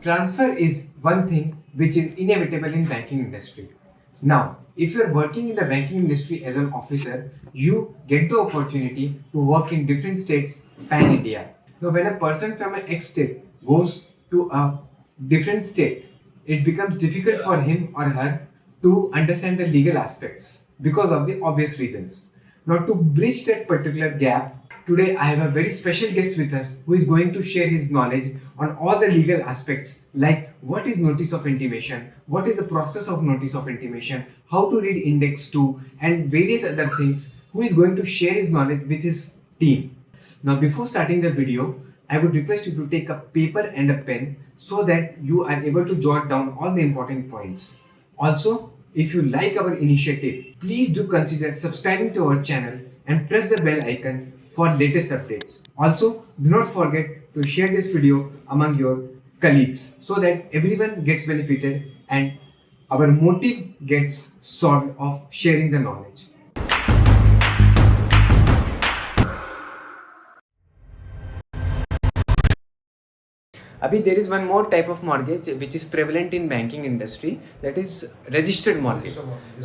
Transfer is one thing which is inevitable in banking industry. Now, if you are working in the banking industry as an officer, you get the opportunity to work in different states pan India. Now, when a person from an X state goes to a different state, it becomes difficult for him or her to understand the legal aspects because of the obvious reasons. Now, to bridge that particular gap, today I have a very special guest with us who is going to share his knowledge on all the legal aspects like what is notice of intimation, what is the process of notice of intimation, how to read index 2 and various other things, who is going to share his knowledge with his team. Now before starting the video, I would request you to take a paper and a pen so that you are able to jot down all the important points. Also, if you like our initiative, please do consider subscribing to our channel and press the bell icon for latest updates. Also, do not forget to share this video among your colleagues so that everyone gets benefited and our motive gets solved of sharing the knowledge. Abhi, there is one more type of mortgage which is prevalent in banking industry, that is registered mortgage.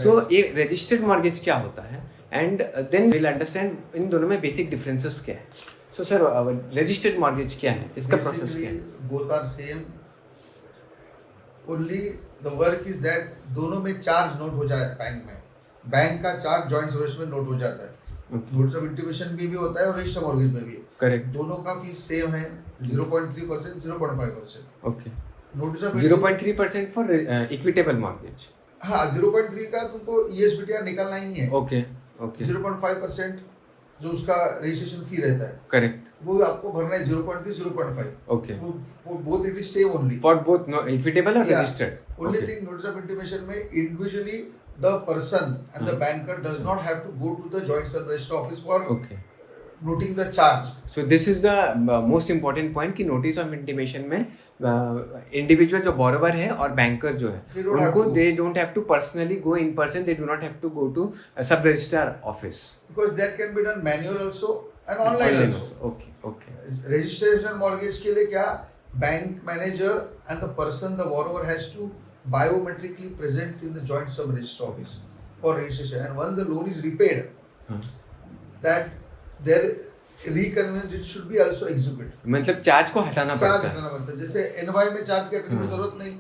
So ये registered mortgage क्या होता है and then we'll understand इन दोनों में basic differences क्या है. So sir, registered mortgage क्या है, इसका process क्या है? Both are same. Only the work is that दोनों में चार्ज नोट हो जाए बैंक में. बैंक का चार्ज जॉइंट सर्विस में नोट हो जाता है. नोटिस ऑफ इंटिमेशन भी होता है और रजिस्टर मॉर्गेज में भी. करेक्ट. दोनों का फीस सेम है 0.3%, 0.5%. Okay. Notice of 0.3% for equitable mortgage. हाँ, 0.3 का तुमको ESBTR निकालना ही है. Okay okay. 0.5% जो उसका रजिस्ट्रेशन फी रहता है. करेक्ट. वो आपको भरना है 0.3, 0.5. Okay. Both it is same only for both equitable और registered. Only thing, notice of intimation में individually the person and the banker does not have to go to the joint sub-register office for noting the charge. So this is the most important point कि notice of intimation में individual जो borrower है और banker जो है उनको they don't have to personally go in person, they do not have to go to a sub-register office. Because that can be done manual also and online also. Okay. Registration mortgage के लिए क्या, bank manager and the person, the borrower has to biometrically present in the joint sub-register office for registration, and once the loan is repaid, that their reconveyance it should be also executed. मतलब charge को हटाना पड़ता है. जैसे NY में charge कटने की जरूरत नहीं.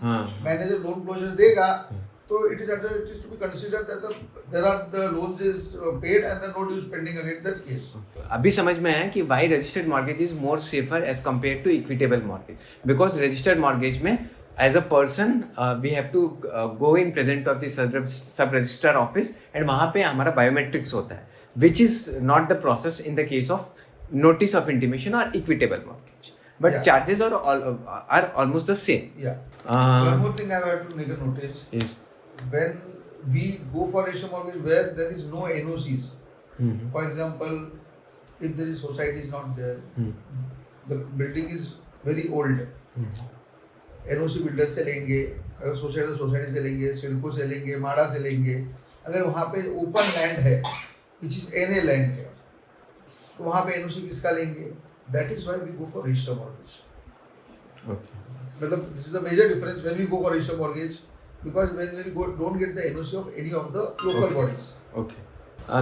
मैनेजर लोन क्लोजर देगा तो it is to be considered that the loans is paid and the note is pending against that case. अभी समझ में आया कि why registered mortgage is more safer as compared to equitable mortgage, because registered mortgage में as a person we have to go in present of the sub register office and वहाँ पे हमारा biometrics होता है, which is not the process in the case of notice of intimation or equitable mortgage, but charges are almost the same. One more thing I have to make a notice is when we go for register mortgage where there is no NOCs. For example, if there is society is not there, the building is very old. NOC builder से लेंगे, अगर society से लेंगे, सिडको से लेंगे, माड़ा से लेंगे. अगर वहाँ पे ओपन लैंड है which is NA लैंड है तो वहाँ पे NOC किसका लेंगे? That is why we go for register mortgage. Okay. मतलब this is the major difference when we go for register mortgage, because when we don't get the NOC of any of the local bodies. Okay.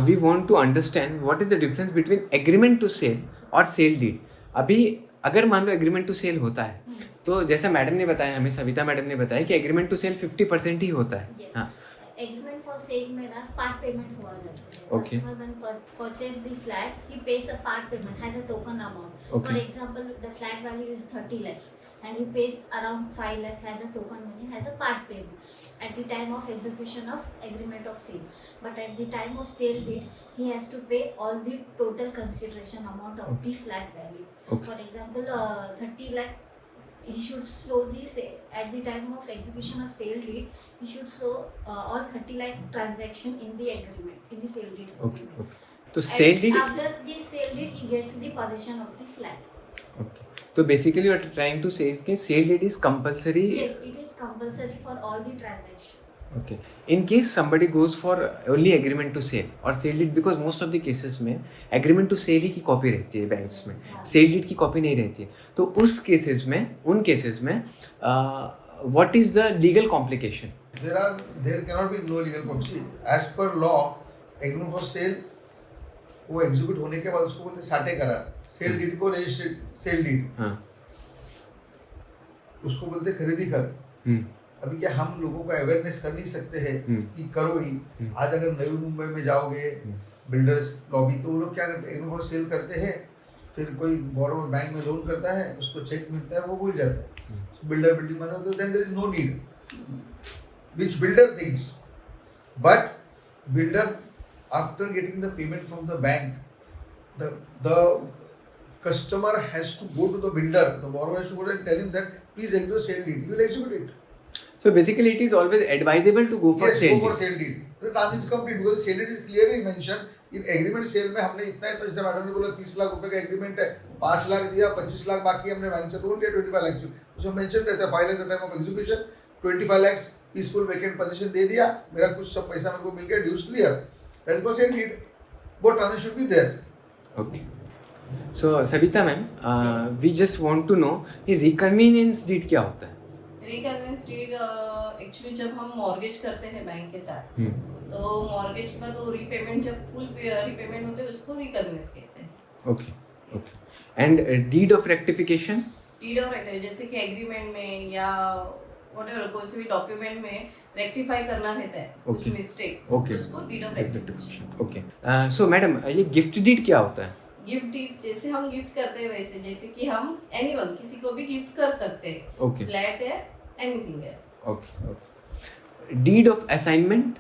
We want to understand what is the difference between agreement to sale और sale deed. अभी अगर मान लो agreement to cell होता है तो जैसा madam ने बताया, हमें सविता मैडम ने बताया कि एग्रीमेंट टू सेल 50% ही होता है. हाँ, एग्रीमेंट फॉर सेल में ना पार्ट पेमेंट हुआ जाता है. Okay. Customer when purchase the flat, he pays a part payment, has a token amount. Okay. For example, the flat value is 30 lakhs and he pays around 5 lakhs, has a token money, has a part payment at the time of execution of agreement of sale. But at the time of sale deed, he has to pay all the total consideration amount of the flat value. Okay. For example, 30 lakhs, he should show this at the time of execution of sale deed. He should show all 30 lakh transaction in the agreement, in the sale deed. Okay. तो sale deed, after the sale deed, he gets the possession of the flat. Okay. तो basically you are trying to say कि sale deed is compulsory. Yes, it is compulsory for all the transaction. Okay. In case somebody goes for only agreement to sale or sale deed, because most of the cases में agreement to sale ही की copy रहती है banks में, sale deed की copy नहीं रहती है. तो उन केसेस में what is the legal complication? There cannot be no legal complication. As per law, agreement for sale वो एग्जीक्यूट होने के बाद उसको बोलते साटे करार. सेल डीड को रजिस्ट्रेड सेल डीड, उसको बोलते खरीदी कर. अभी क्या हम लोगों को अवेयरनेस कर नहीं सकते हैं कि करो ही. आज अगर नवी मुंबई में जाओगे बिल्डर्स लॉबी, तो वो लोग क्या करते हैं, एग्रीमेंट फॉर सेल करते हैं. फिर कोई बोरोवर बैंक में लोन करता है, उसको चेक मिलता है, वो भूल जाता है. बिल्डर बिल्डिंग बना तो then there is no need, which builder thinks. But builder after getting the payment from the bank, the customer has to go to the builder, the borrower has to go and tell him that please execute sale deed. He will execute it. So basically it is always advisable to go for yes, sale go for deed. sale deed. The transaction is complete because the sale deed is clearly mentioned in agreement sale में. हमने इतना जैसे madam ने बोला 30 लाख रुपए का agreement है, 5 लाख दिया, 25 लाख बाकी हमने बैंक से लोन लिया 25 लाख. उसमें मेंशन रहता है file at the time of execution 25 lakh peaceful vacant position दे दिया, मेरा कुछ सब पैसा मेरे को मिल गया, dues clear. That is for sale deed. Both transaction should be there. Okay. So Sabita ma'am, we just want to know ये reconvenience deed क्या होता है? रिकन्वेंस डीड एक्चुअली जब हम मॉर्गेज करते हैं बैंक के साथ, तो मॉर्गेज के बाद वो रीपेमेंट जब फुल रीपेमेंट होते हैं उसको रिकन्वेंस कहते हैं. Okay. Okay. And deed of rectification? Deed of जैसे कि एग्रीमेंट में या व्हाटएवर कोई से भी डॉक्यूमेंट में रेक्टिफाई करना रहता है कुछ मिस्टेक, उसको deed of rectification. Okay. So madam ये गिफ्ट डीड क्या होता है? गिफ्ट डीड जैसे हम गिफ्ट करते हैं वैसे, जैसे कि हम एनीवन किसी को भी गिफ्ट कर सकते हैं. ओके. फ्लैट है, एनीथिंग है. Okay. Okay. Deed of assignment?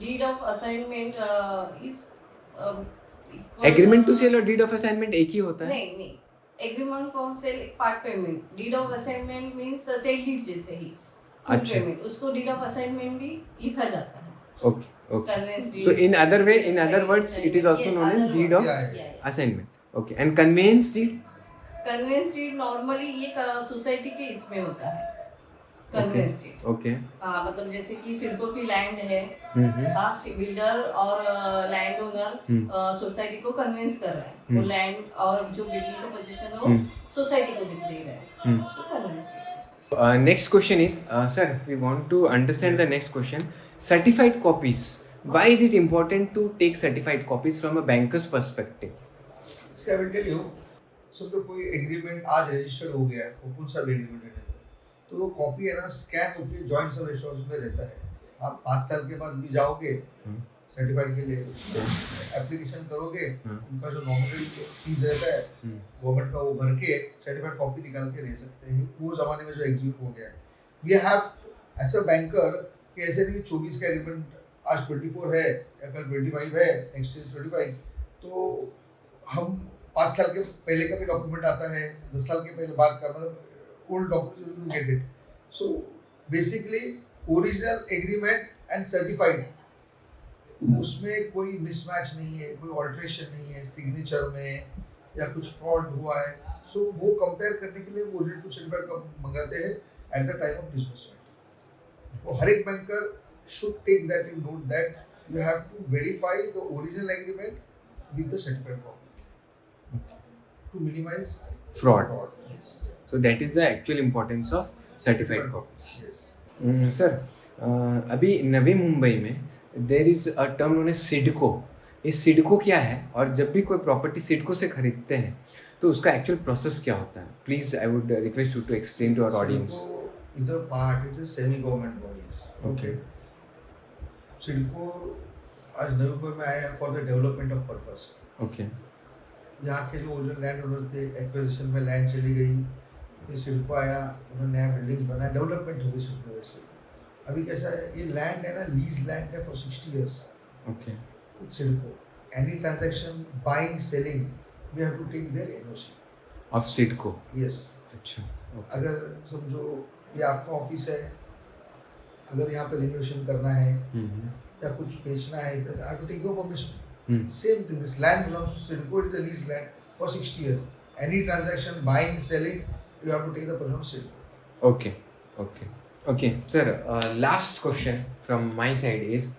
Deed of assignment is agreement to sale और डीड ऑफ असाइनमेंट एक ही होता है? नहीं. Agreement for sale part payment, deed of assignment means sale deed जैसे ही अच्छा. पेमेंट, उसको डीड ऑफ असाइनमेंट भी लिखा जाता है. Okay. Okay. Conveyance deed. So in other words it is also known as deed of assignment. Okay. And conveyance deed? Conveyance deed normally ये society के इसमें होता है. Conveyance deed. ओके. मतलब जैसे कि सिडको की लैंड है, बिल्डर और लैंड ओनर सोसाइटी को कन्वेंस कर रहा है. वो लैंड और जो बिल्डिंग का पोजीशन है वो सोसाइटी को दे रहा है, उसको conveyance deed. Next question is, sir, we want to understand the next question. Certified copies. Why is it important to take certified copies from a banker's perspective? See, I will tell you, समझो कोई agreement आज registered हो गया है, वो कौन सा भी एग्रीमेंट है, तो वो कॉपी है ना स्कैन होकर जॉइंट सब रेस्टोरेंट में रहता है. आप 5 साल के बाद भी जाओगे सर्टिफाइड के लिए एप्लीकेशन करोगे, उनका जो नॉमिनल फीस रहता है गवर्नमेंट का, वो भर के सर्टिफाइड कॉपी निकाल के ले सकते हैं. वो जमाने में जो एग्जीक्यूट हो गया है, we have as a banker कि ऐसे नहीं 24 का एग्रीमेंट आज 24 है या कल 25 है, नेक्स्ट इज 25, तो हम 5 साल के पहले का भी डॉक्यूमेंट आता है, 10 साल के पहले बाद का, मतलब old document get it. So basically original agreement and certified, उसमें कोई मिसमैच नहीं है, कोई ऑल्ट्रेशन नहीं है सिग्नेचर में या कुछ फ्रॉड हुआ है. सो वो कंपेयर करने के लिए वो ओरिजिनल टू सर्टिफाइड का मंगाते हैं eight the time of disbursement. वो हर एक banker should take that in note that you have to verify the original agreement with the certified copy to minimize Fraud. Yes. So that is the actual importance of certified copies. Yes. Sir, अभी नवी मुंबई में there is a term known as CIDCO. ये सिडको क्या है और जब भी कोई property CIDCO से खरीदते हैं तो उसका एक्चुअल प्रोसेस क्या होता है? Please I would request you to explain to our audience. It's a part, it's a semi-government body. Okay. CIDCO आज नवी मुंबई में आया for the development of purpose. Okay. यहाँ के जो ओरिजिनल लैंड ओनर थे, एक्विजिशन में लैंड चली गई, फिर सिडको आया, उन्होंने नया बिल्डिंग बनाया, डेवलपमेंट हो गई सिडको वैसे. अभी कैसा है, ये लैंड है ना, लीज लैंड है for 60 years. Okay. CIDCO any transaction buying selling we have to take their NOC of CIDCO. Yes. अच्छा. अगर समझो ये आपका ऑफिस है, अगर यहाँ पे रिनोवेशन करना है या कुछ बेचना है, I have to take your permission. Same thing, this land belongs to Sidco, it is a lease land for 60 years. Any transaction, buying, selling, you have to take the permission of Sidco. Okay. Okay. Okay, sir. Last question from my side is,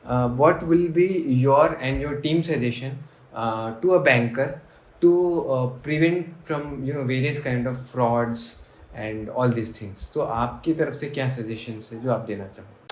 what will be your and your team suggestion to a banker to prevent from various kind of frauds and all these things? तो आपकी तरफ से क्या suggestions है जो आप देना चाहो?